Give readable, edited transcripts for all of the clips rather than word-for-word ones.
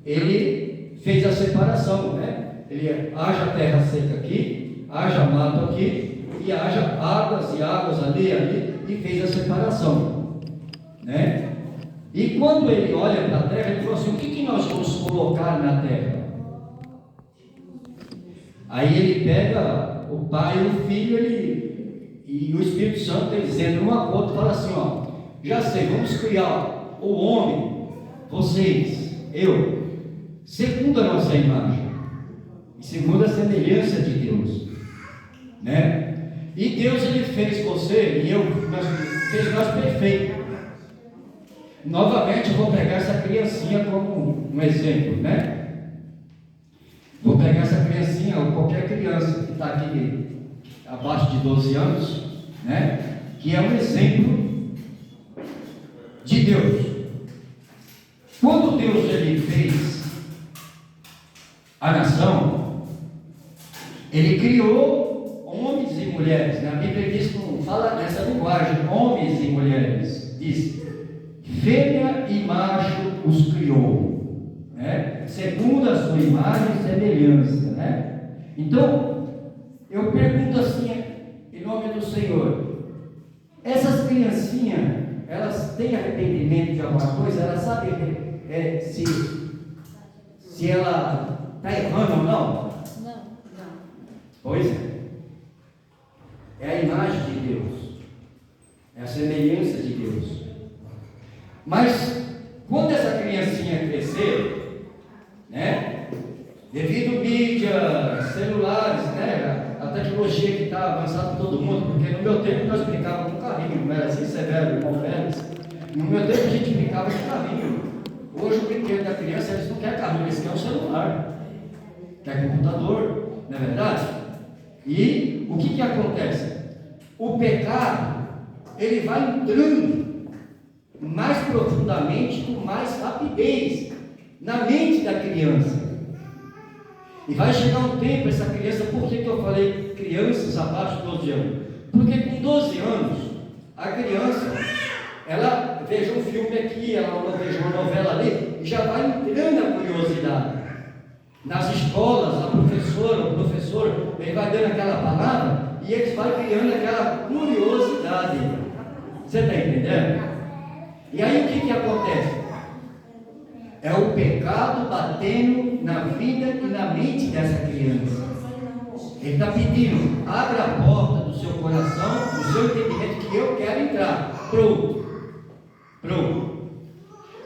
ele fez a separação, né? Ele haja terra seca aqui, haja mato aqui, e haja águas e águas ali, e fez a separação, né? E quando ele olha para a terra, ele falou assim: o que nós vamos colocar na terra? Aí ele pega o Pai e o Filho, e o Espírito Santo, eles entram num acordo e falam assim: ó, já sei, vamos criar o homem, vocês, eu, segundo a nossa imagem, e segundo a semelhança de Deus, né? E Deus, ele fez você e eu, fez nós perfeitos. Novamente eu vou pegar essa criancinha como um exemplo, né? Vou pegar essa criancinha, ou qualquer criança que está aqui abaixo de 12 anos, né? Que é um exemplo de Deus. Quando Deus, ele fez a nação, ele criou homens e mulheres, né? A Bíblia diz, fala nessa linguagem, homens e mulheres, diz, fêmea e macho os criou, né? Segundo a sua imagem e semelhança, né? Então, eu pergunto assim, em nome do Senhor, essas criancinhas, elas têm arrependimento de alguma coisa? Elas sabem se ela está errando ou não? Não. Pois é. É a imagem de Deus, é a semelhança de Deus. Mas quando essa criancinha crescer, né, devido mídia, celulares, né, a tecnologia que está avançada para todo mundo, porque no meu tempo nós brincávamos com carrinho, não era assim, severo, irmão Félix. No meu tempo a gente brincava de carrinho. Hoje o brinquedo da criança, eles não querem carrinho, eles querem um celular, querem computador, não é verdade? E o que acontece? O pecado, ele vai entrando mais profundamente, com mais rapidez na mente da criança. E vai chegar um tempo, essa criança, por que eu falei crianças abaixo de 12 anos? Porque com 12 anos, a criança, ela veja um filme aqui, ela veja uma novela ali, e já vai entrando a curiosidade. Nas escolas, a professora, o professor, ele vai dando aquela palavra, e eles vão criando aquela curiosidade. Você está entendendo? E aí o que acontece? É o pecado batendo na vida e na mente dessa criança. Ele está pedindo: abra a porta do seu coração, do seu entendimento, que eu quero entrar. Pronto.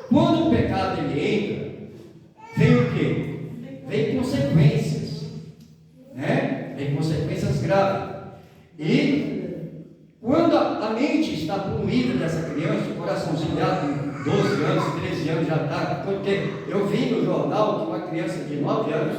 Quando o pecado ele entra, vem o quê? Vem consequências, né? Vem consequências graves. E quando a mente está poluída dessa criança, o coraçãozinho dela com 12 anos, 13 anos já está, porque eu vi no jornal que uma criança de 9 anos,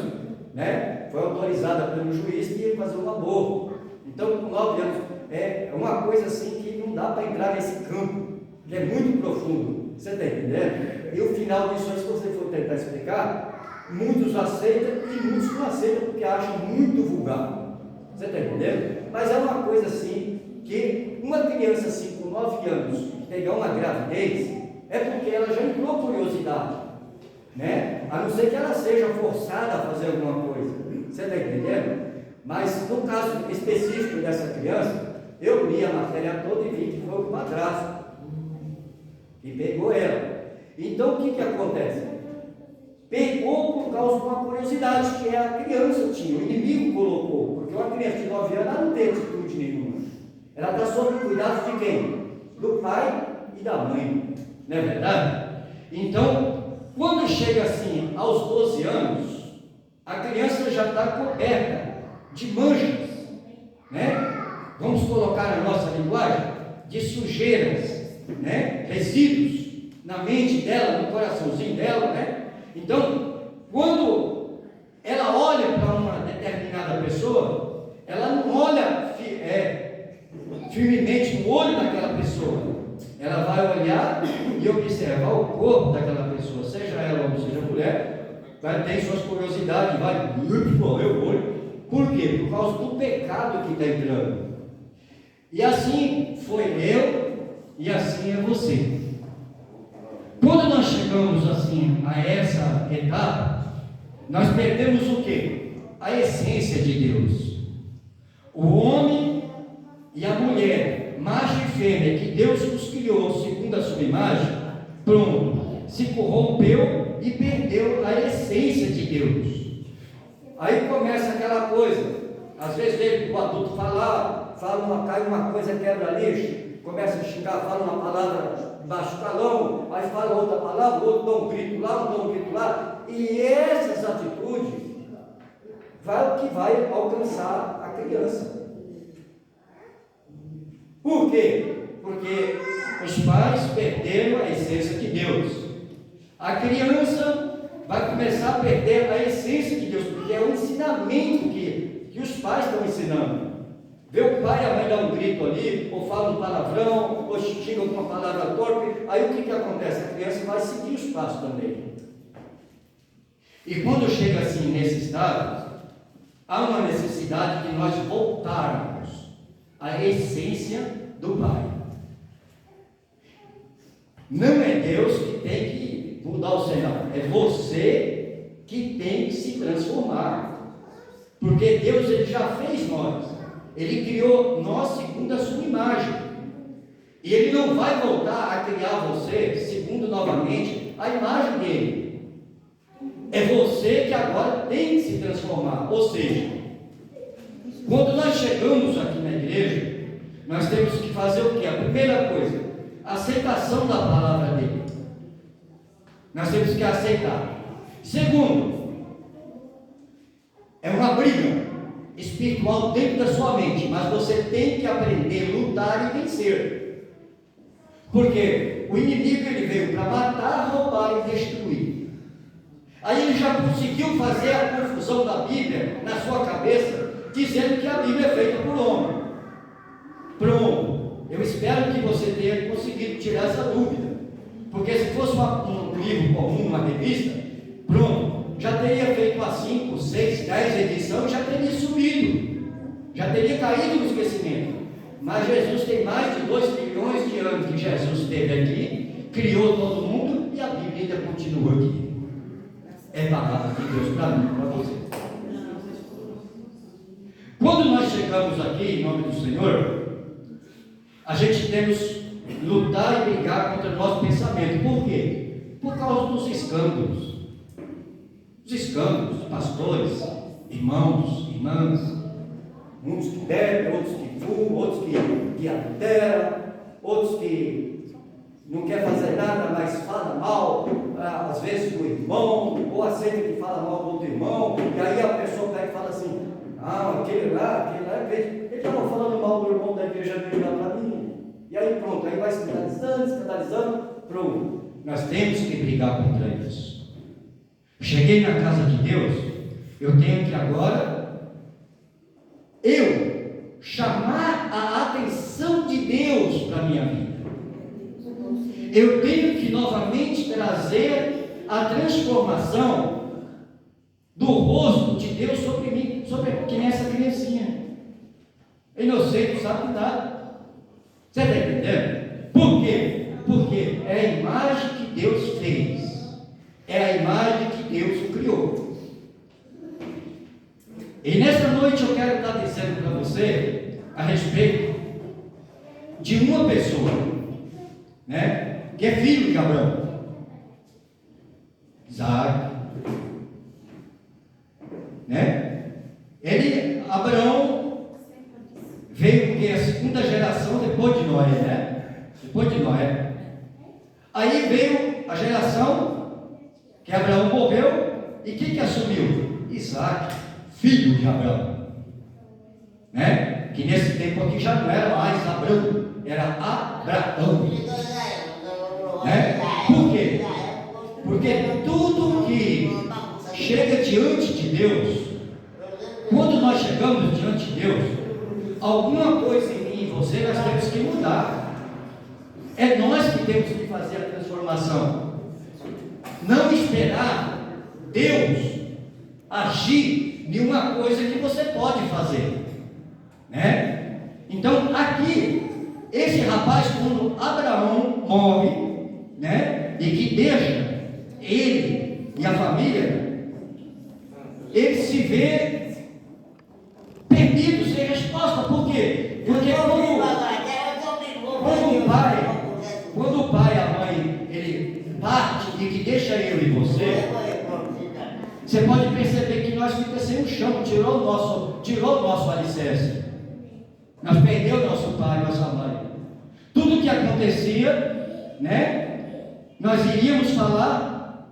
né, foi autorizada pelo juiz que ia fazer um aborto. Então, com 9 anos, é uma coisa assim que não dá para entrar nesse campo, que é muito profundo. Você está entendendo? E o final disso, se você for tentar explicar, muitos aceitam e muitos não aceitam porque acham muito vulgar. Você está entendendo? Mas é uma coisa assim, que uma criança assim com 9 anos pegar uma gravidez, é porque ela já entrou curiosidade, né? A não ser que ela seja forçada a fazer alguma coisa. Você está entendendo? Mas no caso específico dessa criança, eu li a matéria toda e vi que foi o padrasto que pegou ela. Então o que acontece? Pegou por causa de uma curiosidade que a criança tinha, o inimigo colocou, porque uma criança de 9 anos ela não tem atitude nenhuma. Ela está sob o cuidado de quem? Do pai e da mãe, não é verdade? Então, quando chega assim aos 12 anos, a criança já está coberta de manchas, né? Vamos colocar a nossa linguagem de sujeiras, né? Resíduos na mente dela, no coraçãozinho dela, né? Então, quando ela olha para uma determinada pessoa, ela não olha firmemente no olho daquela pessoa. Ela vai olhar e observar o corpo daquela pessoa, seja ela ou seja mulher, vai ter suas curiosidades, vai morrer o olho. Por quê? Por causa do pecado que está entrando. E assim foi eu, e assim é você. Quando nós chegamos assim a essa etapa, nós perdemos o quê? A essência de Deus. O homem e a mulher, macho e fêmea, que Deus os criou segundo a sua imagem, pronto, se corrompeu e perdeu a essência de Deus. Aí começa aquela coisa, às vezes o adulto cai uma coisa, quebra lixo, começa a xingar, fala uma palavra de baixo calão, aí fala outra palavra, o outro dá um grito lá, um dá um grito lá, e essas atitudes vai o que vai alcançar a criança. Por quê? Porque os pais perderam a essência de Deus. A criança vai começar a perder a essência de Deus, porque é o ensinamento que os pais estão ensinando. Vê o pai e a mãe dar um grito ali, ou fala um palavrão, ou xinga com uma palavra torpe, aí o que acontece? A criança vai seguir os passos também. E quando chega assim nesse estado, há uma necessidade de nós voltarmos à essência do Pai. Não é Deus que tem que mudar o cenário, é você que tem que se transformar, porque Deus ele já fez nós. Ele criou nós segundo a sua imagem. E Ele não vai voltar a criar você segundo novamente a imagem dele. É você que agora tem que se transformar. Ou seja, quando nós chegamos aqui na igreja, nós temos que fazer o quê? A primeira coisa, a aceitação da palavra dele. Nós temos que aceitar. Segundo, é uma briga espiritual dentro da sua mente, mas você tem que aprender a lutar e vencer, porque o inimigo ele veio para matar, roubar e destruir. Aí ele já conseguiu fazer a confusão da Bíblia na sua cabeça, dizendo que a Bíblia é feita por homem. Pronto, eu espero que você tenha conseguido tirar essa dúvida, porque se fosse um livro comum, uma revista, pronto, já teria feito a 5, 6, 10 edições, já teria sumido, já teria caído no esquecimento. Mas Jesus tem mais de 2 bilhões de anos que Jesus esteve aqui, criou todo mundo e a Bíblia ainda continua aqui. É palavra de Deus para mim, para você. Quando nós chegamos aqui em nome do Senhor, a gente temos que lutar e brigar contra o nosso pensamento. Por quê? Por causa dos escândalos. Os escândalos, pastores, irmãos, irmãs, uns que bebem, outros que fumam, outros que adulteram, outros que não quer fazer nada, mas fala mal, às vezes do irmão, ou aceita que fala mal do outro irmão, e aí a pessoa pega e fala assim, aquele lá, ele estava falando mal do irmão da igreja dele lá para mim, e aí pronto, aí vai escandalizando, pronto, nós temos que brigar contra isso. Cheguei na casa de Deus, eu tenho que agora, chamar a atenção de Deus para a minha vida. Eu tenho que novamente trazer a transformação do rosto de Deus sobre mim, que nem essa criancinha. Inocente, não sabe nada. Você está entendendo? Por quê? Porque é a imagem que Deus fez. É a imagem que Deus o criou. E nessa noite eu quero estar dizendo para você a respeito de uma pessoa, né, que é filho de Abraão, Isaac, né? Abraão veio porque a segunda geração depois de Noé, né? Depois de Noé. Aí veio a geração que Abraão morreu, e quem que assumiu? Isaac, filho de Abraão, né? Que nesse tempo aqui já não era mais Abraão, era Abraão, né? Por quê? Porque tudo que chega diante de Deus, quando nós chegamos diante de Deus, alguma coisa em mim e em você nós temos que mudar. É nós que temos que fazer a transformação. Não esperar Deus agir em uma coisa que você pode fazer, né? Então aqui, esse rapaz, quando Abraão morre, né? E que deixa ele e a família, ele se vê perdido, sem resposta. Por quê? Porque quando o pai e a mãe, ele parte e que deixa eu e você pode perceber que nós ficamos sem o chão, tirou o nosso alicerce. Nós perdemos nosso pai, nossa mãe. Tudo que acontecia, né? Nós iríamos falar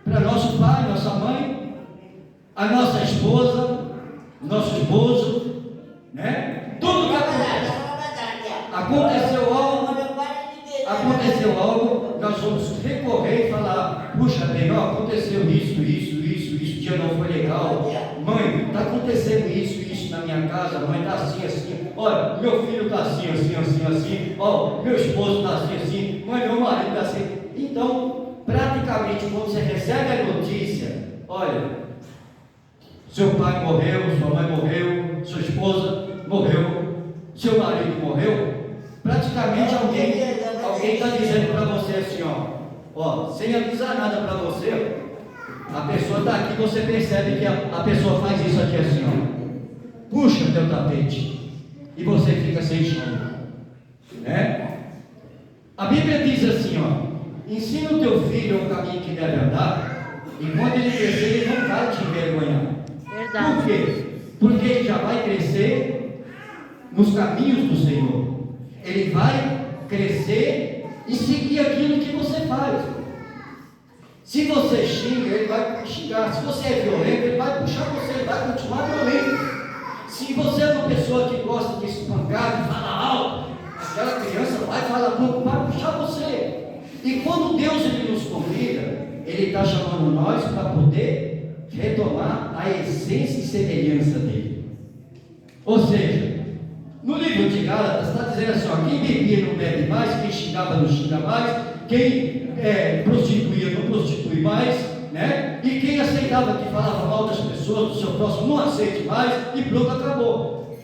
para nosso pai, nossa mãe, a nossa esposa, nosso esposo, né? Tudo que aconteceu algo, nós vamos recorrer e falar: puxa bem, ó, aconteceu isso, o dia não foi legal. Mãe, está acontecendo isso na minha casa. Mãe, está assim. Olha, meu filho está assim. Ó, meu esposo está assim. Mãe, meu marido está assim. Então, praticamente, quando você recebe a notícia: olha, seu pai morreu, sua mãe morreu, sua esposa morreu, seu marido morreu, praticamente alguém está dizendo para você assim, ó, sem avisar nada para você, a pessoa está aqui, você percebe que a pessoa faz isso aqui assim, ó, puxa o teu tapete, e você fica sem chão, né? A Bíblia diz assim, ó: ensina o teu filho o caminho que deve andar, e quando ele crescer, ele não vai te envergonhar. Verdade. Por quê? Porque ele já vai crescer nos caminhos do Senhor. Ele vai crescer e seguir aquilo que você faz. Se você xinga, ele vai xingar. Se você é violento, ele vai puxar você, ele vai continuar violento. Se você é uma pessoa que gosta de espancar, de falar alto, aquela criança vai falar pouco, vai puxar você. E quando Deus ele nos convida, Ele está chamando nós para poder retomar a essência e semelhança dele. Ou seja, no livro de Gálatas está dizendo assim, ó: quem bebia não bebe mais, quem xingava não xinga mais, quem prostituía não prostitui mais, né? E quem aceitava que falava mal das pessoas, do seu próximo, não aceite mais, e pronto, acabou.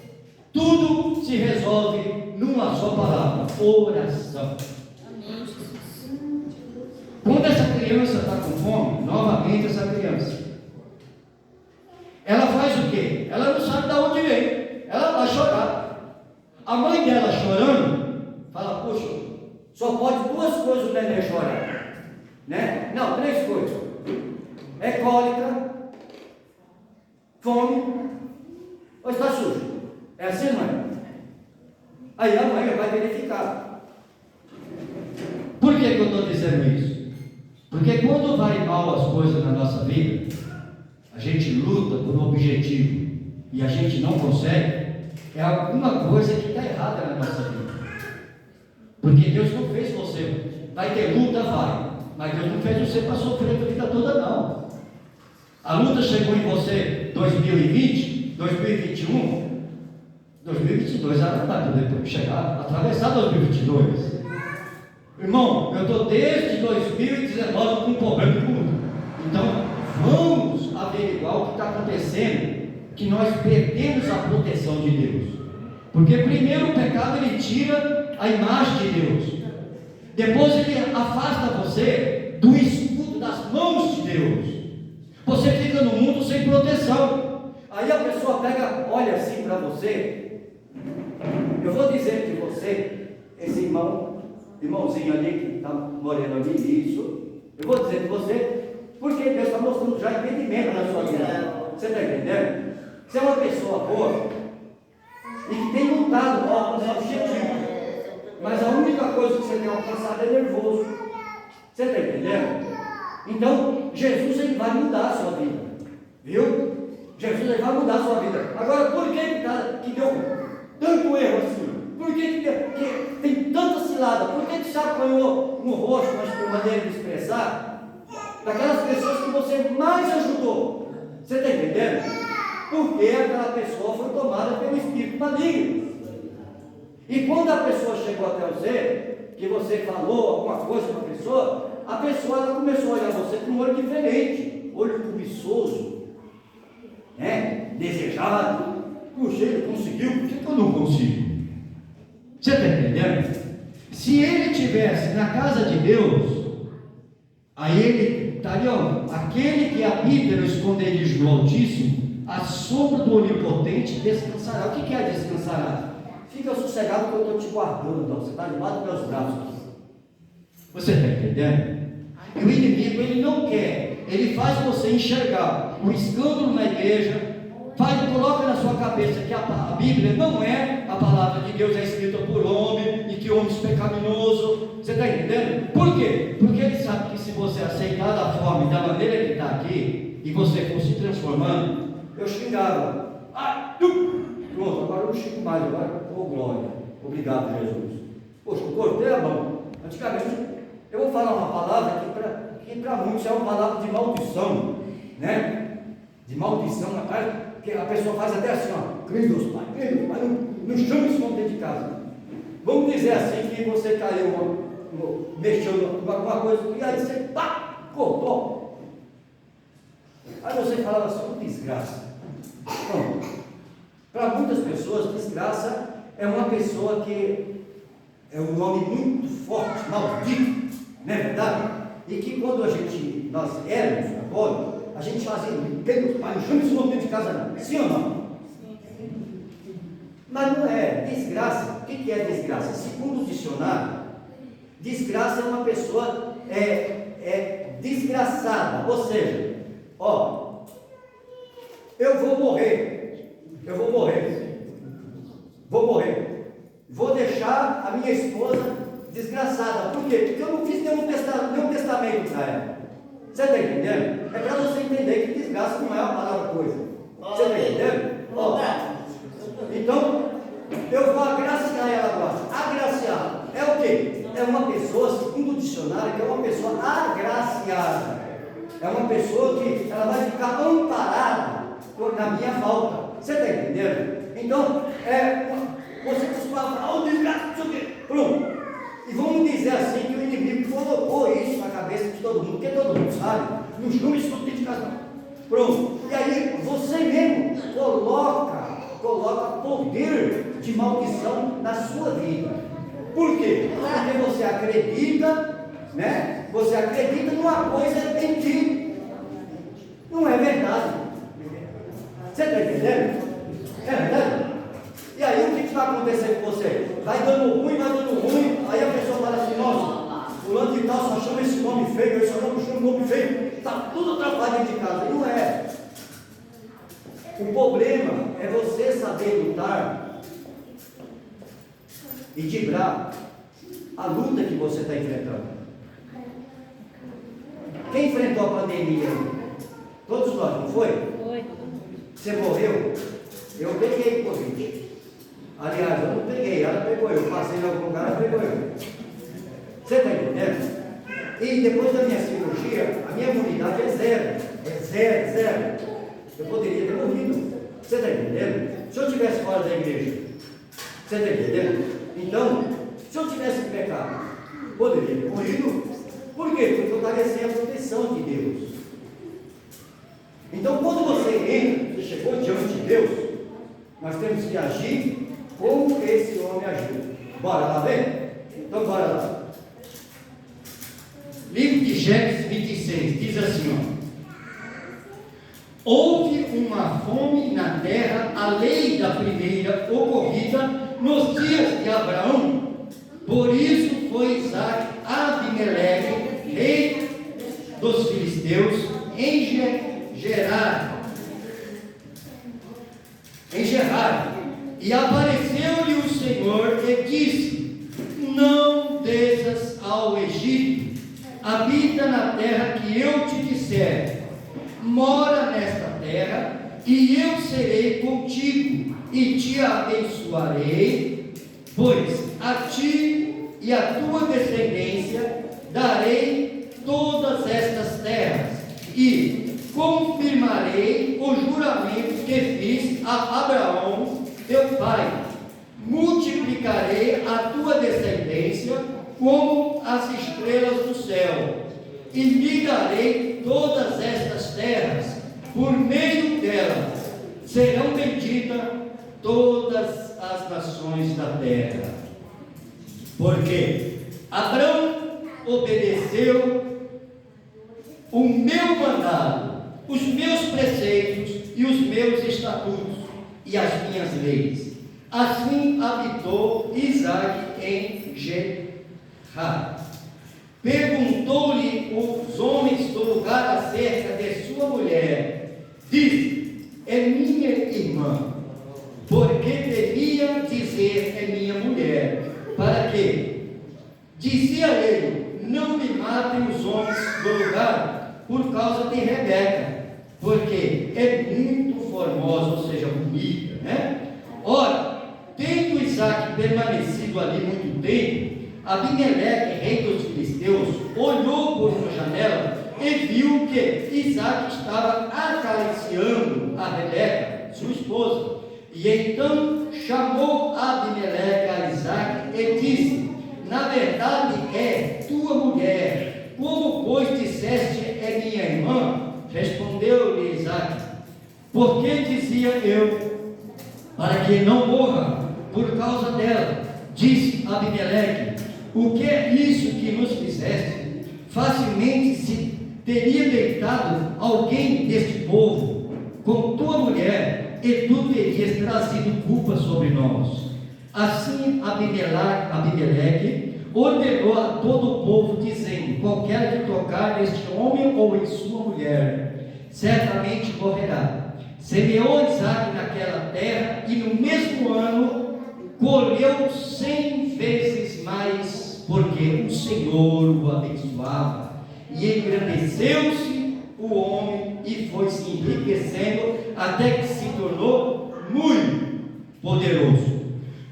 Tudo se resolve numa só palavra: oração. Quando essa criança está com fome, novamente essa criança, ela faz o quê? Ela não sabe de onde vem, ela vai chorar. A mãe dela chorando, fala: puxa, só pode duas coisas o neném chorar, né? Não, três coisas: é cólica, fome, ou está sujo. É assim, mãe? Aí a mãe vai verificar. Por que eu estou dizendo isso? Porque quando vai mal as coisas na nossa vida, a gente luta por um objetivo e a gente não consegue, é alguma coisa que está errada na nossa vida. Porque Deus não fez você, vai ter luta, vai, mas Deus não fez você para sofrer a vida toda, não. A luta chegou em você 2020, 2021, 2022, ela vai poder chegar, atravessar 2022. Irmão, eu estou desde 2019 com um problema com luta. Então, vamos averiguar o que está acontecendo, que nós perdemos a proteção de Deus. Porque primeiro o pecado ele tira a imagem de Deus. Depois ele afasta você do escudo das mãos de Deus. Você fica no mundo sem proteção. Aí a pessoa pega, olha assim para você. Eu vou dizer que você, esse irmãozinho ali que está morando ali, isso, eu vou dizer de você, porque Deus está mostrando já entendimento na sua vida. Você está entendendo? Você é uma pessoa boa e que tem lutado com os objetivos, mas a única coisa que você tem alcançado é nervoso. Você está entendendo? Então, Jesus ele vai mudar a sua vida, viu? Jesus ele vai mudar a sua vida. Agora, por que deu tanto erro assim? Por que tem tanta cilada? Por que você apanhou no rosto, mas por maneira de expressar, daquelas pessoas que você mais ajudou? Você está entendendo? Porque aquela pessoa foi tomada pelo espírito maligno. E quando a pessoa chegou até você, que você falou alguma coisa para a pessoa ela começou a olhar você com um olho diferente, olho cobiçoso, né? Desejado. Puxa, ele conseguiu, por que eu não consigo? Você está entendendo? Se ele estivesse na casa de Deus, Aí ele está ali, ó, aquele que habita no esconderijo do Altíssimo, a sombra do Onipotente descansará. O que é descansará? Fica sossegado que eu estou te guardando, ó. Você está debaixo dos meus braços. Você está entendendo? E o inimigo, ele não quer, ele faz você enxergar o escândalo na igreja, coloca na sua cabeça que a Bíblia não é a palavra de Deus, é escrita por homem, e que homem pecaminoso. Você está entendendo? Por quê? Porque ele sabe que se você aceitar da forma e da maneira que está aqui, e você for se transformando, eu xingava, pronto, agora eu não xingo mais, agora, glória, obrigado Jesus. Poxa, eu cortei a mão. Antigamente, eu vou falar uma palavra que para muitos é uma palavra de maldição, né? De maldição, que a pessoa faz até assim, ó, Deus Pai, não chame isso dentro de casa. Vamos dizer assim que você caiu, mexeu em alguma coisa, e aí você, cortou. Aí você falava assim, desgraça. Bom, para muitas pessoas, desgraça é uma pessoa que é um nome muito forte, maldito, não é verdade? E que quando nós éramos católicos, a gente fazia, Deus Pai, não chame esse nome dentro de casa não, sim ou não? Mas não é, desgraça. O que é desgraça? Segundo o dicionário, desgraça é uma pessoa desgraçada, ou seja, eu vou morrer, vou deixar a minha esposa desgraçada. Por quê? Porque eu não fiz nenhum testamento para ela. Você está entendendo? É para você entender que desgraça não é uma palavra coisa. Você está entendendo? Então, eu vou agraciar ela agora. Agraciar é o quê? É uma pessoa, segundo o dicionário, que é uma pessoa agraciada. É uma pessoa que ela vai ficar amparada na minha falta. Você está entendendo? Então, você costuma falar, desgraça, não sei o quê. Pronto. E vamos dizer assim que o inimigo colocou isso na cabeça de todo mundo, porque todo mundo sabe, não chama isso tudo dentro de casa. Pronto. E aí você mesmo coloca poder de maldição na sua vida. Por quê? Porque você acredita, né? Você acredita numa coisa que não é verdade. Você está entendendo? É verdade? E aí o que vai acontecer com você? Vai dando ruim, aí a pessoa fala assim, nossa, fulano de tal só chama esse nome feio, esse não chama nome feio, está tudo atrapalhado dentro de casa. E não é. O problema é você saber lutar e driblar a luta que você está enfrentando. Quem enfrentou a pandemia? Todos nós, não foi? Foi. Você morreu? Eu peguei Covid. Aliás, eu não peguei, ela pegou eu. Passei em algum lugar, ela pegou eu. Você está entendendo? E depois da minha cirurgia, a minha imunidade é zero. É zero. Eu poderia ter morrido. Você está entendendo? Se eu estivesse fora da igreja, você está entendendo? Então, se eu tivesse pecado, poderia ter morrido. Por quê? Porque eu estaria sem a proteção de Deus. Então, quando você entra, você chegou diante de Deus, nós temos que agir como esse homem agiu. Bora lá ver? Então bora lá. Livro de Gênesis 26 diz assim, houve uma fome na terra, além da primeira ocorrida nos dias de Abraão. Por isso foi Isaac a Abimeleque, rei dos filisteus, em Gerar. E apareceu-lhe o Senhor e disse, não desças ao Egito, habita na terra que eu te disser, mora nesta terra, e eu serei contigo, e te abençoarei, pois a ti e a tua descendência darei todas estas terras, e confirmarei o juramento que fiz a Abraão, teu pai. Multiplicarei a tua descendência como as estrelas do céu, e lhe darei todas estas terras, por meio delas serão benditas todas as nações da terra. Porque Abraão obedeceu o meu mandado, os meus preceitos e os meus estatutos e as minhas leis. Assim habitou Isaque em Gerar. Perguntou-lhe os homens do lugar acerca de sua mulher. Disse: é minha irmã. Porque devia dizer: é minha mulher. Para quê? Dizia ele: não me matem os homens do lugar por causa de Rebeca, porque é muito formosa, ou seja, bonita, né? Ora, tendo Isaque permanecido ali muito tempo, Abimeleque, rei dos filisteus, olhou por uma janela e viu que Isaque estava acariciando a Rebeca, sua esposa. E então chamou Abimeleque a Isaque e disse: na verdade é tua mulher. Como, pois, disseste: é minha irmã? Respondeu-lhe Isaque: porque dizia eu, para que não morra por causa dela. Disse Abimeleque: o que é isso que nos fizeste? Facilmente se teria deitado alguém deste povo com tua mulher, e tu terias trazido culpa sobre nós. Assim Abimeleque ordenou a todo o povo, dizendo: qualquer que tocar neste homem ou em sua mulher, certamente morrerá. Semeou Isaque naquela terra, e no mesmo ano colheu 100 vezes mais, porque o Senhor o abençoava. E engrandeceu-se o homem e foi se enriquecendo, até que se tornou muito poderoso.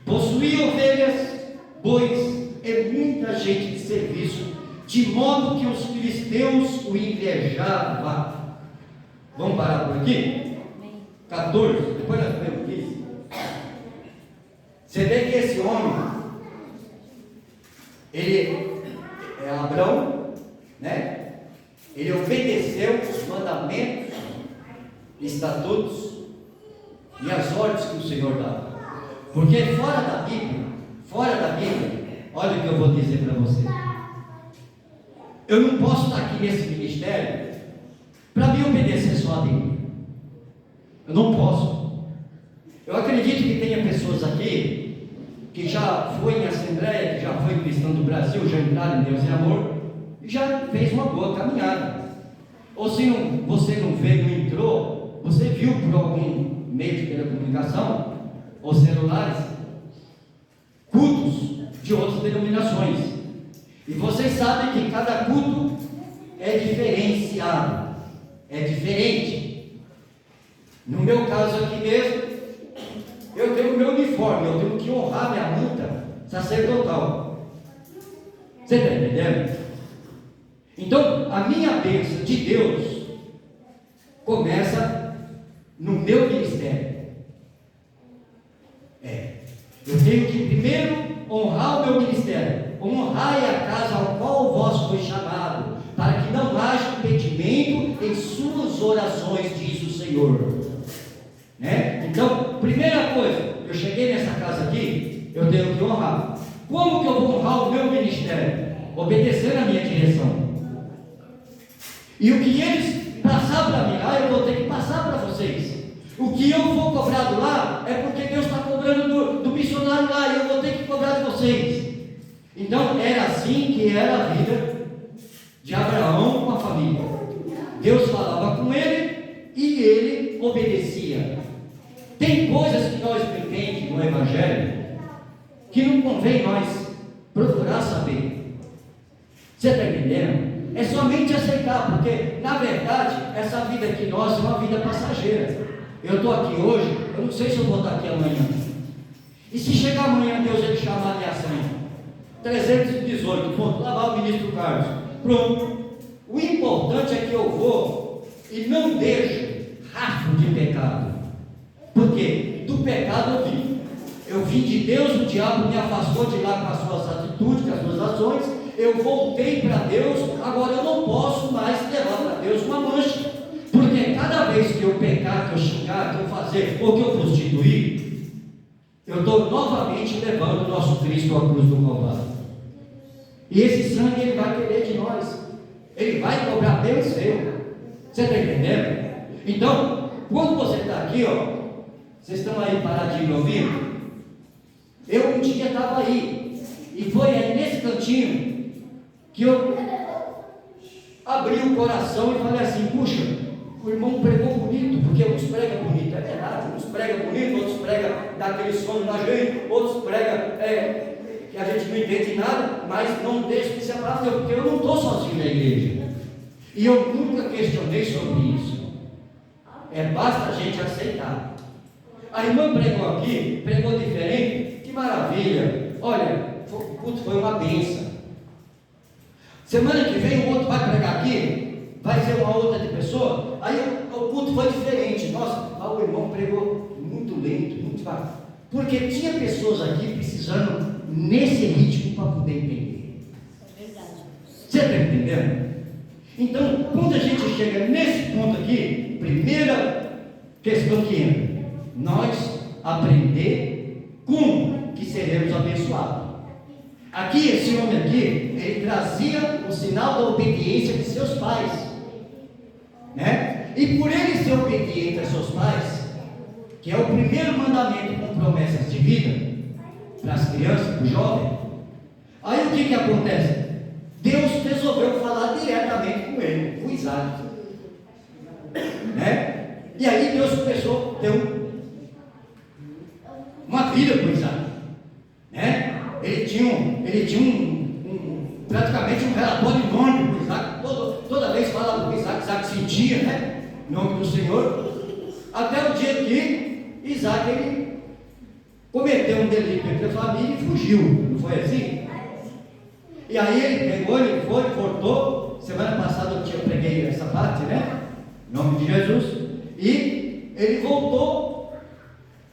Possuía ovelhas, bois e muita gente de serviço, de modo que os filisteus o invejavam. Vamos parar por aqui? 14, depois nós vemos 15. Você vê que esse homem, ele é Abrão, né? Ele obedeceu os mandamentos, estatutos e as ordens que o Senhor dava. Porque fora da Bíblia, olha o que eu vou dizer para você. Eu não posso estar aqui nesse ministério para me obedecer só a Bíblia. Eu não posso. Eu acredito que tenha pessoas aqui que já foi em assembleia, que já foi cristão do Brasil, já entraram em Deus e amor, e já fez uma boa caminhada. Ou se não, você não veio, não entrou, você viu por algum meio de telecomunicação ou celulares cultos de outras denominações. E vocês sabem que cada culto é diferenciado, é diferente. No meu caso aqui mesmo, eu tenho o meu uniforme, eu tenho que honrar minha manta sacerdotal. Você está entendendo? Então, a minha bênção de Deus começa no meu ministério. Eu tenho que primeiro honrar o meu ministério. Honrai a casa ao qual vós foi chamado, para que não haja impedimento em suas orações, diz o Senhor. Né? Então, primeira coisa, eu cheguei nessa casa aqui, eu tenho que honrar. Como que eu vou honrar o meu ministério? Obedecendo a minha direção. E o que eles passar para mim lá, eu vou ter que passar para vocês. O que eu for cobrado lá, é porque Deus está cobrando do missionário lá, e eu vou ter que cobrar de vocês. Então, era assim que era a vida de Abraão com a família. Deus falava com ele, e ele obedecia. Tem coisas que nós não entendemos no Evangelho, que não convém nós procurar saber. Você está entendendo? É somente aceitar, porque na verdade essa vida aqui nossa é uma vida passageira. Eu estou aqui hoje, eu não sei se eu vou estar aqui amanhã. E se chegar amanhã Deus ele chamar a minha senha 318, ponto, lá vai o ministro Carlos, pronto. O importante é que eu vou e não deixo rastro de pecado. Porque do pecado eu vim de Deus, o diabo me afastou de lá com as suas atitudes, com as suas ações. Eu voltei para Deus, agora eu não posso mais levar para Deus uma mancha. Porque cada vez que eu pecar, que eu xingar, que eu fazer, ou que eu prostituir, eu estou novamente levando o nosso Cristo à cruz do Calvário. E esse sangue ele vai querer de nós. Ele vai cobrar pelo seu. Você está entendendo? Então, quando você está aqui, ó, vocês estão aí paradinho ouvindo? Eu um dia estava aí, e foi aí nesse cantinho que eu abri o coração e falei assim: puxa, o irmão pregou bonito, porque uns pregam bonito, é verdade, uns pregam bonito, outros pregam daquele sono na gente, outros pregam que a gente não entende nada, mas não deixa de ser a palavra de Deus, porque eu não estou sozinho na igreja, e eu nunca questionei sobre isso. Basta a gente aceitar. A irmã pregou aqui, pregou diferente, que maravilha. Olha, o culto foi uma bênção. Semana que vem o outro vai pregar aqui, vai ser uma outra de pessoa, aí o culto foi diferente. Nossa, o irmão pregou muito lento, muito devagar, porque tinha pessoas aqui precisando nesse ritmo para poder entender. É verdade. Você está entendendo? Então, quando a gente chega nesse ponto aqui, primeira questão que entra, nós aprender como que seremos abençoados. Aqui, esse homem aqui, ele trazia o sinal da obediência de seus pais, né? E por ele ser obediente a seus pais, que é o primeiro mandamento com promessas de vida para as crianças, para o jovem, aí o que acontece? Deus resolveu falar diretamente com ele, com Isaac, né? E aí Deus começou, deu uma vida para Isaac, né? Ele tinha praticamente um relatório enorme para Isaac. Toda vez falava com Isaac sentia, né? Em nome do Senhor. Até o dia que Isaac ele cometeu um delito entre a família e fugiu. Não foi assim? E aí ele pegou, ele foi, cortou. Semana passada eu preguei essa parte, né? Em nome de Jesus. E ele voltou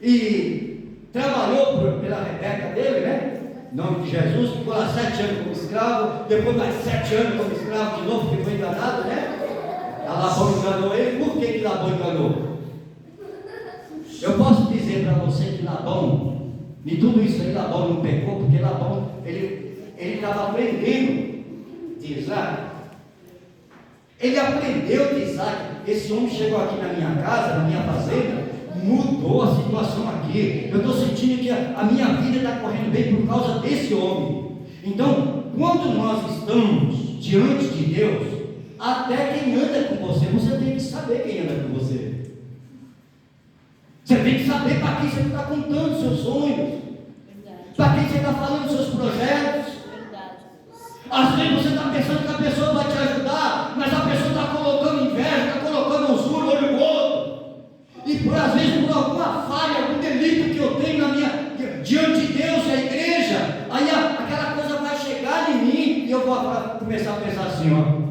e trabalhou pela Rebeca dele, né? Em nome de Jesus, ficou lá 7 anos como escravo, depois mais 7 anos como escravo de novo, porque foi enganado, né? A Labão enganou ele. Por que Labão enganou? Eu posso dizer para você que Labão, de tudo isso aí, Labão não pecou, porque Labão, ele estava aprendendo de Isaac. Ele aprendeu de Isaac. Esse homem chegou aqui na minha casa, na minha fazenda, mudou a situação aqui. Eu estou sentindo que a minha vida está correndo bem por causa desse homem. Então, quando nós estamos diante de Deus, até quem anda com você, você tem que saber quem anda com você. Você tem que saber para quem você está contando seus sonhos, para quem você está falando seus projetos. Às vezes você está pensando que a pessoa vai te ajudar, mas a pessoa está colocando inveja, está colocando usura, olho no outro. E às vezes por alguma falha, algum delito que eu tenho diante de Deus e a igreja, aí aquela coisa vai chegar em mim e eu vou começar a pensar assim, ó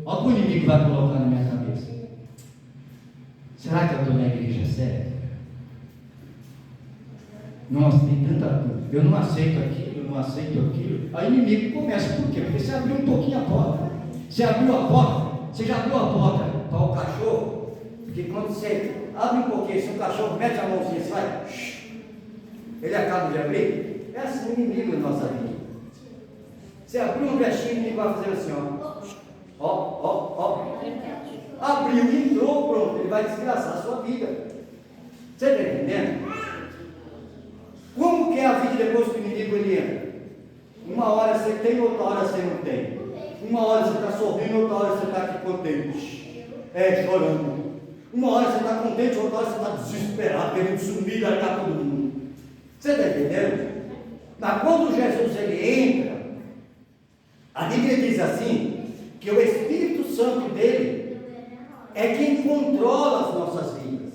o que o inimigo vai colocar na minha cabeça. Será que eu estou na igreja certa? Nossa, tem tanta coisa. Eu não aceito aquilo, eu não aceito aquilo. Aí o inimigo começa, por quê? Porque você abriu um pouquinho a porta. Você abriu a porta, você já abriu a porta para o cachorro, porque quando você abre um pouquinho, se o cachorro mete a mãozinha, você vai, ele acaba de abrir. É assim o inimigo na nossa vida. Você abriu um brechinho, o inimigo vai fazer assim, ó. Abriu, entrou, pronto, ele vai desgraçar a sua vida. Você está entendendo? Como que é a vida depois que o inimigo ele entra? Uma hora você tem, outra hora você não tem. Uma hora você está sorrindo, outra hora você está aqui contente, chorando. Uma hora você está contente, outra hora você está desesperado, querendo sumir, largar todo mundo. Você está entendendo? Mas quando Jesus ele entra, a Bíblia diz assim, que o Espírito Santo dele é quem controla as nossas vidas.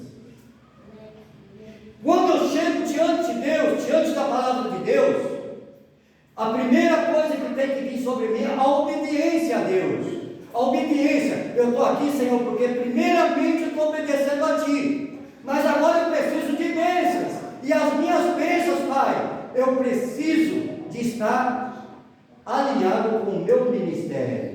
Quando eu chego diante de Deus, diante da palavra de Deus, a primeira coisa que tem que vir sobre mim é a obediência a Deus. A obediência. Eu estou aqui, Senhor, porque primeiramente eu estou obedecendo a Ti. Mas agora eu preciso de bênçãos. E as minhas bênçãos, Pai, eu preciso de estar alinhado com o meu ministério.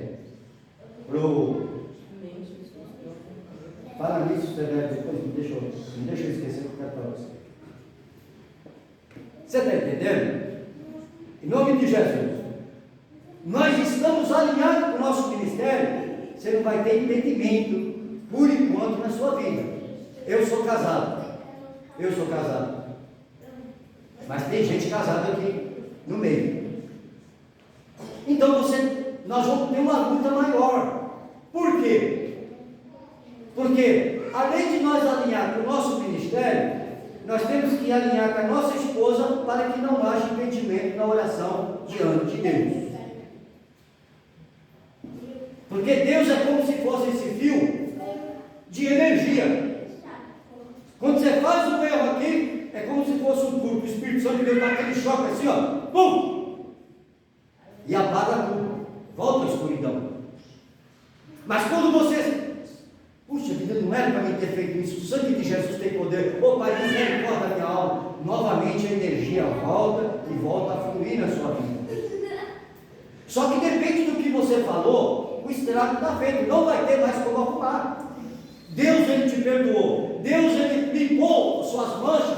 Fala nisso, você deve depois, me deixa eu esquecer o que eu quero falar para você. Você está entendendo? Em nome de Jesus, nós estamos alinhados com o nosso ministério, você não vai ter entendimento, por enquanto, na sua vida. Eu sou casado. Mas tem gente casada aqui no meio. Então nós vamos ter uma luta maior. Por quê? Porque, além de nós alinhar com o nosso ministério, nós temos que alinhar com a nossa esposa para que não haja impedimento na oração diante de Deus. Porque Deus é como se fosse esse fio de energia. Quando você faz um erro aqui, é como se fosse um tubo. O Espírito Santo de Deus dá aquele choque assim, ó, pum! E apaga tudo. Volta à escuridão. Mas quando você, puxa vida, não era para mim ter feito isso, o sangue de Jesus tem poder. Ô Pai, misericórdia da minha alma. Novamente a energia volta e volta a fluir na sua vida. Só que depende do que você falou, o estrago está feito, não vai ter mais como arrumar. Deus, Ele te perdoou. Deus, Ele limpou suas manchas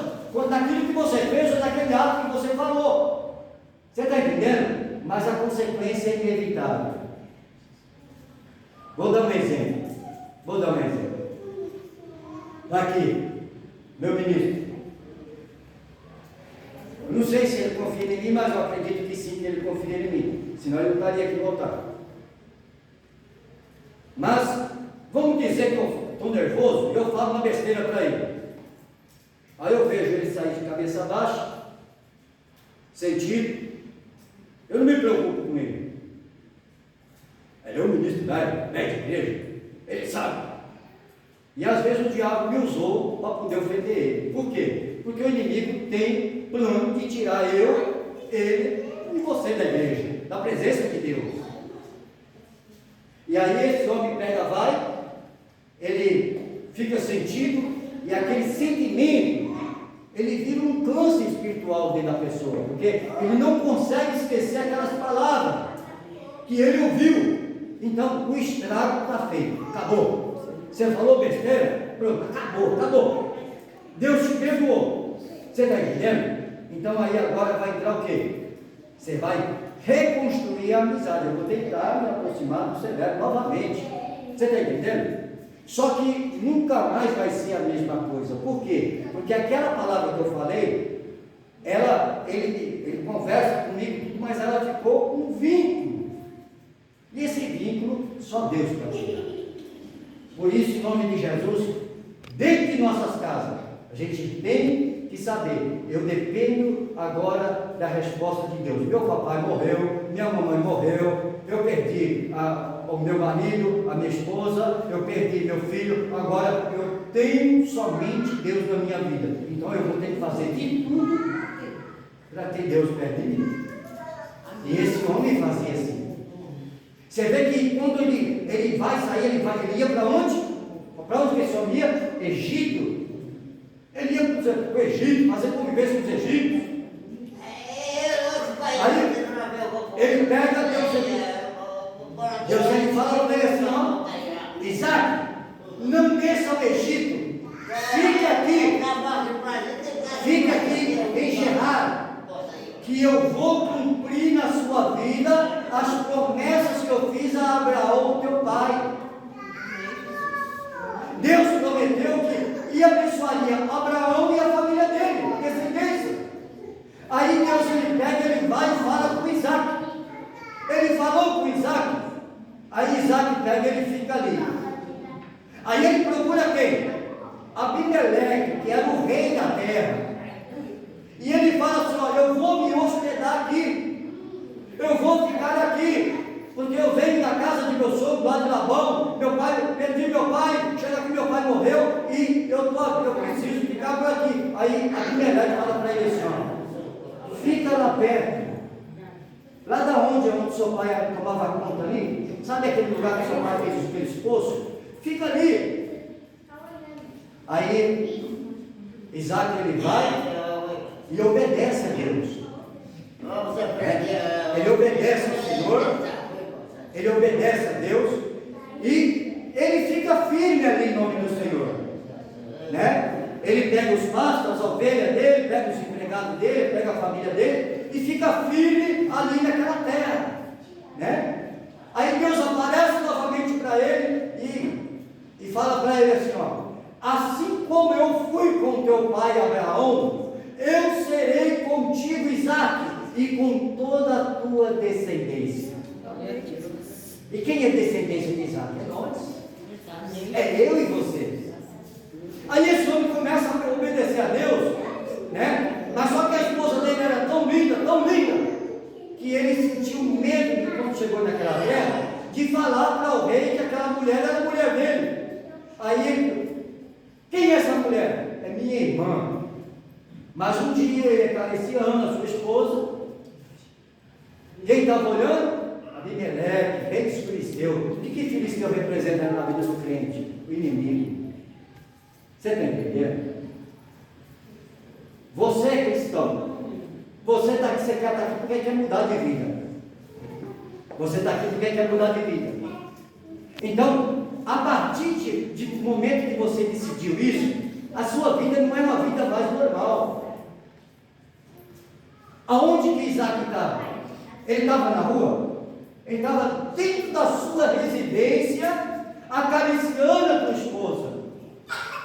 daquilo que você fez ou daquele ato que você falou. Você está entendendo? Mas a consequência é inevitável. Vou dar um exemplo. Aqui, meu ministro. Eu não sei se ele confia em mim, mas eu acredito que sim, que ele confia em mim. Senão ele não estaria aqui voltando. Mas, vamos dizer que eu estou nervoso e eu falo uma besteira para ele. Aí eu vejo ele sair de cabeça baixa, sentido. Eu não me preocupo com ele. Ele é um ministro da igreja, ele sabe. E às vezes o diabo me usou para poder ofender ele. Por quê? Porque o inimigo tem plano de tirar ele e você da igreja, da presença de Deus. E aí esse homem vai, ele fica sentido, e aquele sentimento, ele vira um câncer espiritual dentro da pessoa, porque ele não consegue esquecer aquelas palavras que ele ouviu. Então o estrago está feito, acabou. Você falou besteira? Pronto, acabou. Deus te perdoou. Você está entendendo? Então aí agora vai entrar o quê? Você vai reconstruir a amizade. Eu vou tentar me aproximar do Severo novamente. Você está entendendo? Só que nunca mais vai ser a mesma coisa. Por quê? Porque aquela palavra que eu falei, ele conversa comigo, mas ela ficou um vínculo. E esse vínculo só Deus pode tirar. Por isso, em nome de Jesus, dentro de nossas casas, a gente tem que saber, eu dependo agora da resposta de Deus. Meu papai morreu, minha mamãe morreu, eu perdi o meu marido, a minha esposa, eu perdi meu filho, agora eu tenho somente Deus na minha vida. Então eu vou ter que fazer de tudo para ter Deus perto de mim. E esse homem fazia assim. Você vê que quando ele vai sair, ele ia para onde? Para onde que esse homem ia? Egito. Ele ia para o Egito, fazer convivência com os egípcios. Aí ele pega Deus ele fala para ele assim, ó, Isaac, não desça ao Egito, fica aqui em Gerar, que eu vou cumprir na sua vida as promessas que eu fiz a Abraão, teu pai. Deus prometeu que abençoaria Abraão e a família dele, a descendência. Aí Deus ele vai e fala com Isaac. Ele falou com Isaac. Aí Isaac pega e ele fica ali. Aí ele procura quem? Abimeleque, que era o rei da terra. E ele fala assim, olha, eu vou me hospedar aqui. Eu vou ficar aqui. Porque eu venho da casa de meu sogro, lá de Labão, perdi meu pai, chega que meu pai morreu e eu preciso ficar por aqui. Aí Abimeleque fala para ele assim, ó, fica lá perto. Lá da onde seu pai tomava conta ali, sabe aquele lugar que seu pai fez aqueles poços? Fica ali. Aí Isaac ele vai e obedece a Deus. Ele obedece ao Senhor, ele obedece a Deus e ele fica firme ali em nome do Senhor, né? Ele pega os pastos, as ovelhas dele, pega os empregados dele, pega a família dele e fica firme ali naquela terra, né? Aí Deus aparece novamente para ele fala para ele assim, ó: assim como eu fui com teu pai Abraão, eu serei contigo, Isaque, e com toda a tua descendência. E quem é descendência de Isaque? É nós. É eu e você. Aí esse homem começa a obedecer a Deus, né? Mas só que a esposa dele era tão linda, que ele sentiu medo de, quando chegou naquela terra, de falar para o rei que aquela mulher era a mulher dele. Aí ele: quem é essa mulher? É minha irmã. Mas um dia ele aparecia Ana, sua esposa. Quem estava olhando? Abimeleque, rei dos filisteus. O que filisteu representa na vida do crente? O inimigo. Você está entendendo? Você é cristão. Você está aqui, você quer estar aqui porque quer mudar de vida. Você está aqui porque quer mudar de vida. Então, a partir do momento que você decidiu isso, a sua vida não é uma vida mais normal. Aonde que Isaque estava? Ele estava na rua? Ele estava dentro da sua residência, acariciando a tua esposa.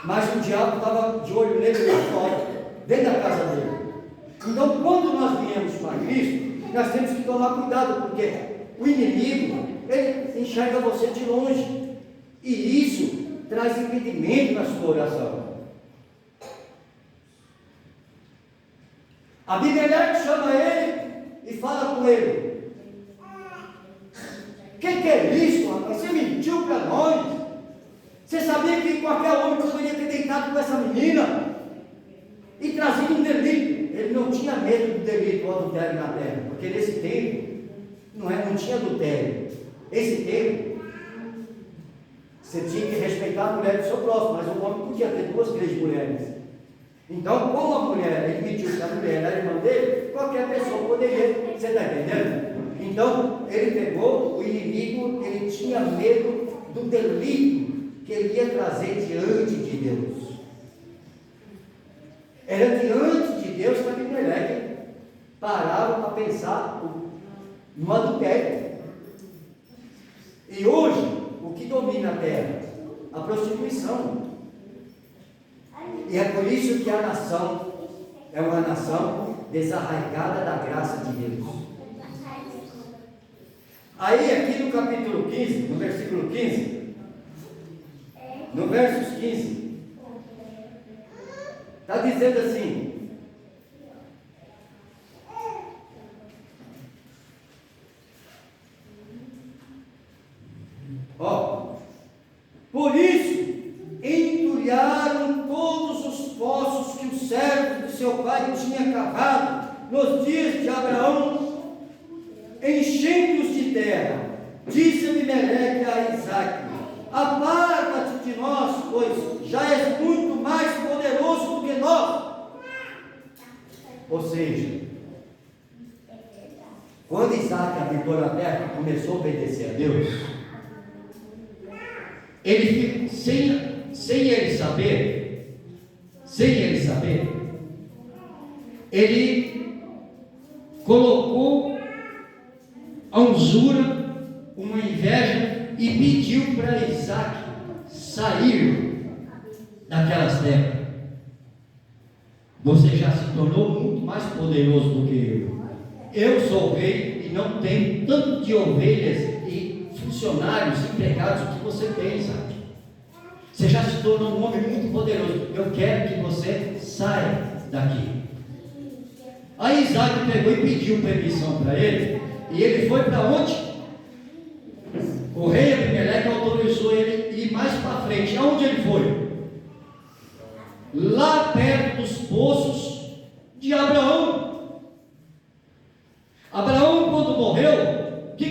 Mas o diabo estava de olho nele lá fora, dentro da casa dele. Então, quando nós viemos para Cristo, nós temos que tomar cuidado, porque o inimigo, ele enxerga você de longe. E isso traz impedimento na sua oração. Abimeleque chama ele e fala com ele: que é isso, rapaz? Você mentiu para nós. Você sabia que qualquer homem poderia ter deitado com essa menina e trazido um delito. Ele não tinha medo do delito, do adultério na terra, porque nesse tempo não tinha adultério. Esse tempo você tinha que respeitar a mulher do seu próximo, mas o homem podia ter 2, 3 mulheres. Então, como a mulher, ele mentiu que a mulher era irmã dele, qualquer pessoa poderia. Você está entendendo? Então, ele pegou o inimigo, ele tinha medo do delito que ele ia trazer diante de Deus. Era diante de Deus que Abimeleque parava para pensar no adultério. E hoje, o que domina a terra? A prostituição. E é por isso que a nação é uma nação desarraigada da graça de Deus. Aí aqui no capítulo 15, no versículo 15, no versos 15, está dizendo assim: por isso entulharam todos os poços que o servo de seu pai tinha cavado nos dias de Abraão, enchendo-os de terra. Disse Abimeleque a Isaque: aparta-te de nós, pois já és muito mais poderoso do que nós. Ou seja, quando Isaque habitou na terra e começou a obedecer a Deus, ele, sem ele saber, ele colocou a usura, uma inveja, e pediu para Isaque sair daquelas terras. Você já se tornou muito mais poderoso do que eu. Eu sou rei e não tenho tanto de ovelhas e funcionários, empregados que você tem, Isaque. Você já se tornou um homem muito poderoso. Eu quero que você saia daqui. Aí Isaque pegou e pediu permissão para ele. E ele foi para onde? O rei Abimeleque autorizou ele ir mais para frente. Aonde ele foi? Lá perto dos poços de Abraão. Abraão, quando morreu, o que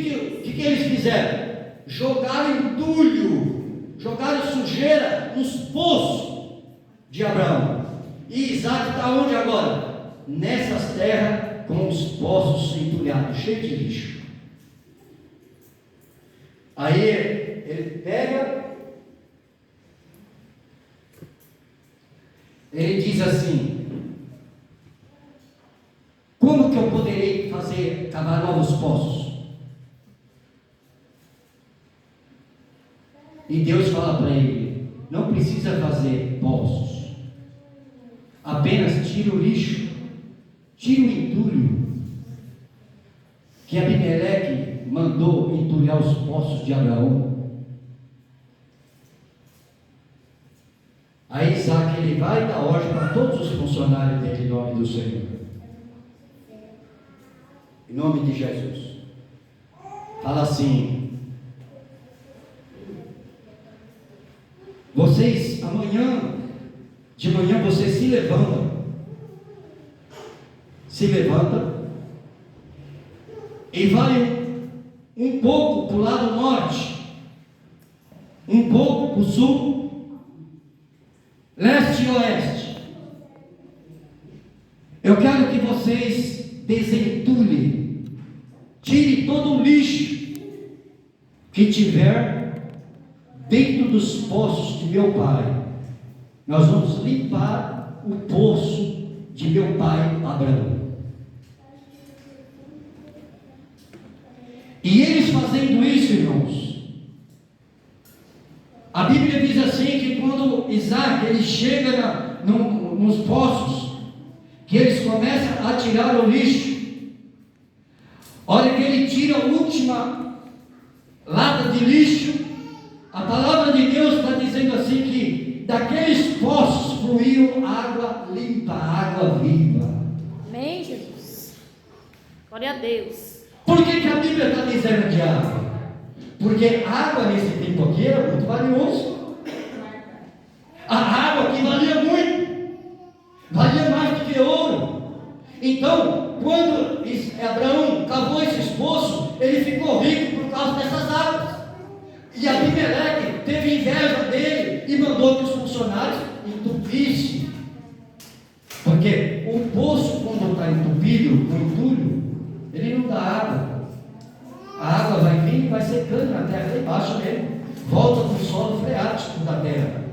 eles fizeram? Jogaram entulho, jogaram sujeira nos poços de Abraão. E Isaque está onde agora? Nessas terras com os poços entulhados, cheios de lixo. Aí ele pega, ele diz assim: como que eu poderei cavar novos poços? E Deus fala para ele: precisa fazer poços. Apenas tire o lixo, tire o entulho que Abimeleque mandou entulhar os poços de Abraão. Aí Isaac ele vai dar ordem para todos os funcionários dele em nome do Senhor. Em nome de Jesus. Fala assim: vocês, de manhã vocês se levantam e vai um pouco para o lado norte, um pouco para o sul, leste e oeste. Eu quero que vocês desentulhem, tire todo o lixo que tiver dentro dos poços de meu pai. Nós vamos limpar o poço de meu pai Abraão. E eles fazendo isso, irmãos, a Bíblia diz assim, que quando Isaac ele chega nos poços, que eles começam a tirar o lixo, olha que ele tira a última lata de lixo, a palavra de Deus está dizendo assim, que daqueles poços fluiu água limpa, água viva. Amém, Jesus. Glória a Deus. Por que a Bíblia está dizendo de água? Porque água nesse tempo aqui era muito valioso. A água aqui valia muito, valia mais do que ouro. Então, quando Abraão cavou esses poços, ele ficou rico por causa dessas águas. E Abimeleque teve inveja dele e mandou que os funcionários entupissem. Porque o poço, quando está entupido com entulho, ele não dá água. A água vai vir e vai secando na terra lá embaixo mesmo. Volta para o solo freático da terra.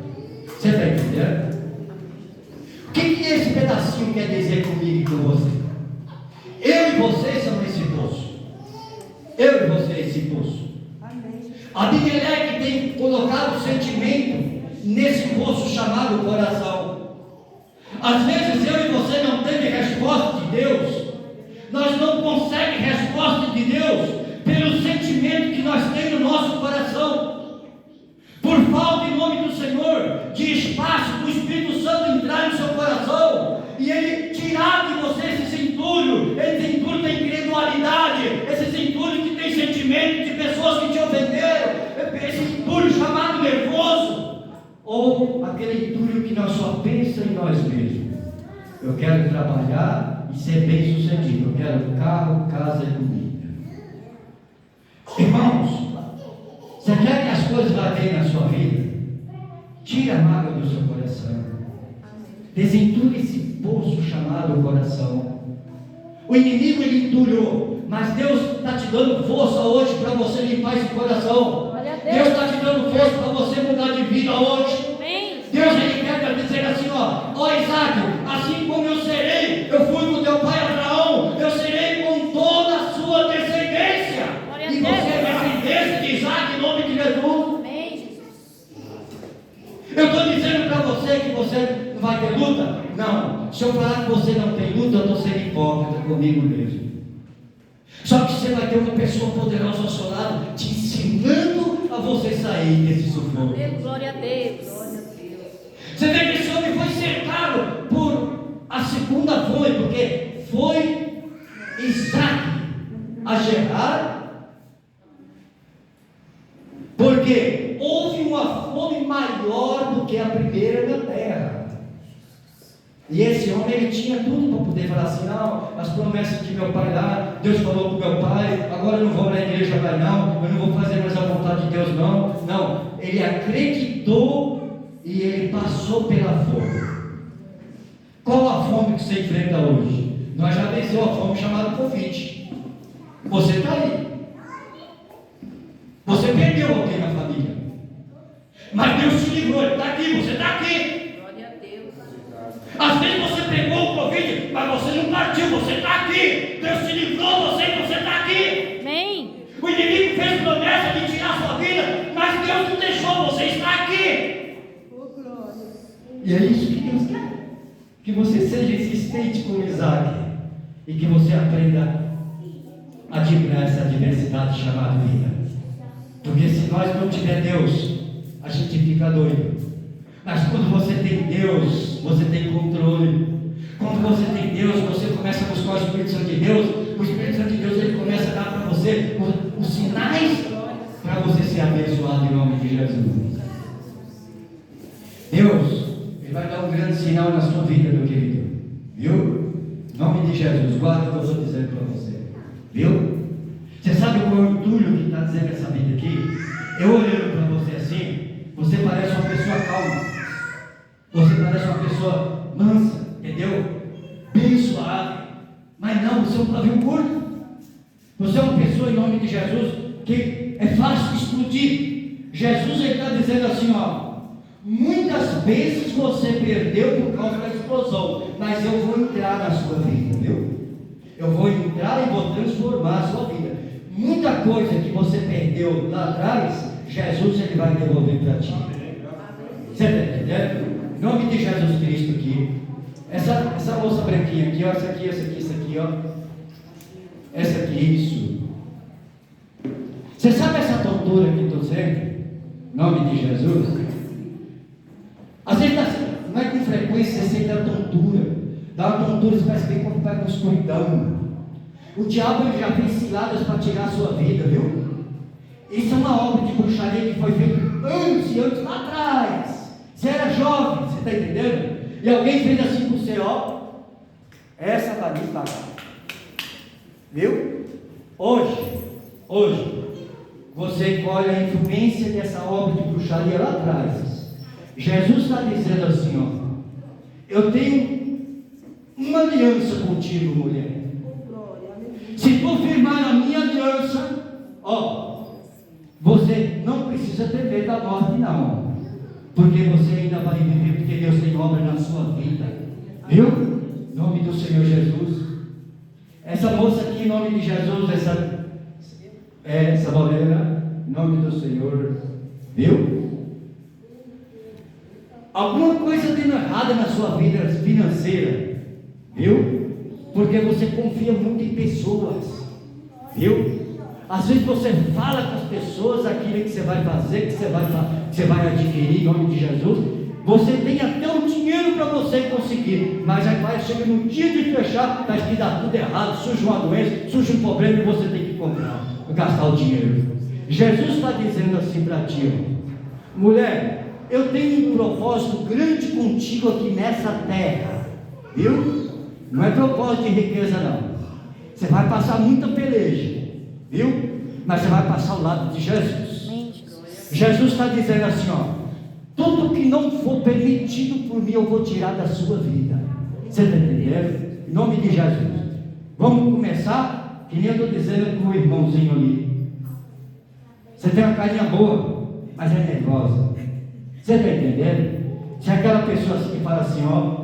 Você está entendendo? O que esse pedacinho quer dizer comigo e com você? Eu e você somos esse poço. Eu e você esse poço. Abimeleque tem colocado o sentimento nesse poço chamado coração. Às vezes eu e você não teve resposta de Deus. Nós não conseguimos resposta de Deus pelo sentimento que nós temos no nosso coração. Por falta, em nome do Senhor, de espaço para o Espírito Santo entrar no seu coração e ele tirar de você esse entulho da incredulidade, esse entulho que tem sentimento de pessoas que te ofenderam, esse entulho chamado nervoso, ou aquele entulho que nós só pensamos em nós mesmos. Eu quero trabalhar e ser bem sucedido. Eu quero carro, casa e comida. Irmãos, você quer que as coisas vá bem na sua vida? Tira a mágoa do seu coração. Desentulhe esse poço chamado coração. O inimigo ele entulhou, mas Deus está te dando força hoje para você limpar esse coração. Deus está te dando força para você mudar de vida hoje. Deus ele quer dizer assim, ó Isaac, assim como eu serei, eu fui com teu pai Abraão, eu serei com toda a sua descendência. E você é descendência de Isaac em nome de Jesus. Eu estou dizendo para você que você não vai ter luta? Não. Se eu falar que você não tem luta, eu estou sendo hipócrita comigo mesmo. Só que você vai ter uma pessoa poderosa ao seu lado, te ensinando a você sair desse sufoco. Glória a Deus. Você vê que esse homem foi cercado por a segunda fome, porque foi Isaac a gerar, porque houve uma fome maior do que a primeira na terra. E esse homem ele tinha tudo para poder falar assim, não, as promessas de meu pai lá, Deus falou para o meu pai, agora eu não vou na igreja mais não, eu não vou fazer mais a vontade de Deus não. Não, ele acreditou e ele passou pela fome. Qual a fome que você enfrenta hoje? Nós já venceu a fome chamada Covid. Você está aí. Você perdeu alguém na família, mas Deus te livrou, ele está aqui, você está aqui. Glória a Deus. Às vezes você pegou o Covid, mas você não partiu, você está aqui. Deus te livrou, você está aqui. Amém. O inimigo fez promessa de tirar a sua vida, mas Deus não deixou, você está aqui. E é isso que Deus quer. Que você seja insistente com Isaac. E que você aprenda a admirar essa diversidade chamada vida. Porque se nós não tiver Deus, a gente fica doido. Mas quando você tem Deus, você tem controle. Quando você tem Deus, você começa a buscar o Espírito Santo de Deus. O Espírito Santo de Deus, ele começa a dar para você os sinais para você ser abençoado em nome de Jesus. Deus, ele vai dar um grande sinal na sua vida, meu querido. Viu? Em nome de Jesus, guarda o que eu estou dizendo para você. Viu? Você sabe qual é o orgulho que está dizendo essa vida aqui? Eu olhando para você assim, você parece uma pessoa calma. Você parece uma pessoa mansa, entendeu? Bem suave. Mas não, você é um pavio curto. Você é uma pessoa, em nome de Jesus, que é fácil de explodir. Jesus está dizendo assim, ó. Muitas vezes você perdeu por causa da explosão, mas eu vou entrar na sua vida, viu? Eu vou entrar e vou transformar a sua vida. Muita coisa que você perdeu lá atrás, Jesus ele vai devolver para ti. Você está entendendo? Em nome de Jesus Cristo aqui. Essa moça branquinha aqui, ó, essa aqui, ó. Essa aqui, isso. Você sabe essa tontura que estou sendo? Em nome de Jesus. Às vezes não é com frequência, você sente a tontura. Dá uma tontura, você parece bem quando pega uma escuridão. O diabo ele já fez ciladas para tirar a sua vida, viu? Isso é uma obra de bruxaria que foi feita anos e anos lá atrás. Você era jovem, você está entendendo? E alguém fez assim com você, ó. Essa vai me pagar. Viu? Hoje, você colhe a influência dessa obra de bruxaria lá atrás. Jesus está dizendo assim, ó. Eu tenho uma aliança contigo, mulher. Se tu firmar a minha aliança, ó, você não precisa ter medo da morte, não. Porque você ainda vai viver, porque Deus tem obra na sua vida. Viu? Em nome do Senhor Jesus. Essa moça aqui, em nome de Jesus, essa morena, em nome do Senhor. Viu? Alguma coisa tendo errada na sua vida financeira. Viu? Porque você confia muito em pessoas, viu? Às vezes você fala com as pessoas aquilo que você vai fazer, que você vai adquirir em nome de Jesus. Você tem até o dinheiro para você conseguir, mas aí vai chegar no dia de fechar, está escrito dá tudo errado, surge uma doença, surge um problema e você tem que comprar, gastar o dinheiro. Jesus está dizendo assim para ti, mulher, eu tenho um propósito grande contigo aqui nessa terra, viu? Não é propósito de riqueza, não. Você vai passar muita peleja, viu? Mas você vai passar ao lado de Jesus. Jesus está dizendo assim, ó. Tudo que não for permitido por mim, eu vou tirar da sua vida. Você está entendendo? Em nome de Jesus. Vamos começar? Que nem eu estou dizendo com o irmãozinho ali. Você tem uma carinha boa, mas é nervosa. Você está entendendo? Se é aquela pessoa assim que fala assim, ó.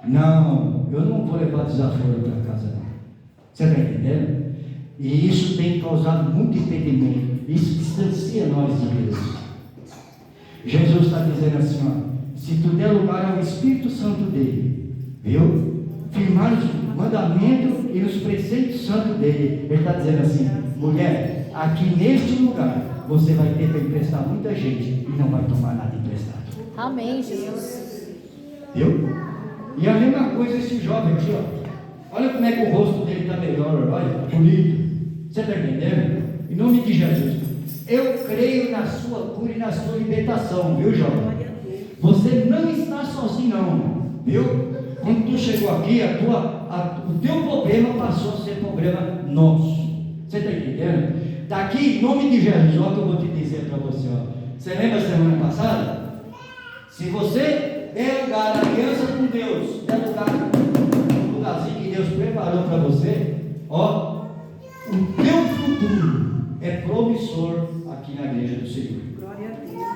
Não, eu não vou levar desaforo para casa, não. Você está entendendo? E isso tem causado muito impedimento. Isso distancia nós de Deus. Jesus está dizendo assim, ó. Se tu der lugar ao Espírito Santo dele, viu? Firmar os mandamentos e os preceitos santos dele. Ele está dizendo assim, mulher, aqui neste lugar, você vai ter para emprestar muita gente e não vai tomar nada emprestado. Amém, Jesus. Viu? E a mesma coisa esse jovem aqui, ó. Olha como é que o rosto dele está melhor, olha, bonito. Você está entendendo? Em nome de Jesus. Eu creio na sua cura e na sua libertação, viu, jovem? Você não está sozinho, não, viu? Quando tu chegou aqui, o teu problema passou a ser problema nosso. Você está entendendo? Está aqui, em nome de Jesus, olha o que eu vou te dizer para você, ó. Você lembra semana passada? Se você der lugar à aliança com Deus, der lugar no lugarzinho que Deus preparou para você, ó, o teu futuro é promissor aqui na igreja do Senhor.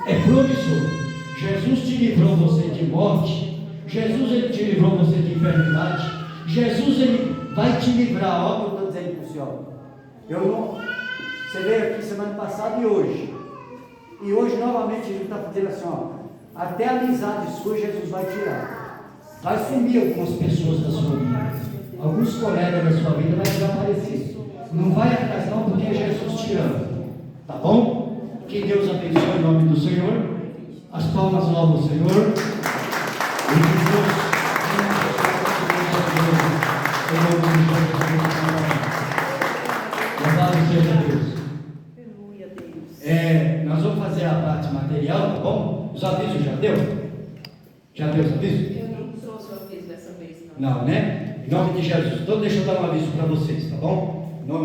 É promissor. Jesus te livrou você de morte. Jesus ele te livrou você de enfermidade. Jesus ele vai te livrar. Ó, o que eu estou dizendo para o senhor. Você veio aqui semana passada e hoje. E hoje novamente ele está dizendo assim, ó. Até a amizade sua, Jesus vai tirar. Vai sumir algumas pessoas da sua vida. Alguns colegas da sua vida vai desaparecer. Não vai atrás não, porque Jesus te ama. Tá bom? Que Deus abençoe em nome do Senhor. As palmas louvam o Senhor. E que Deus em nome de Jesus. Louvado seja Deus. Aleluia, Deus. Nós vamos fazer a parte material, tá bom? Os avisos já deu? Já deu os avisos? Eu não trouxe o aviso dessa vez, não. Não, né? Em nome de Jesus. Então deixa eu dar um aviso para vocês, tá bom?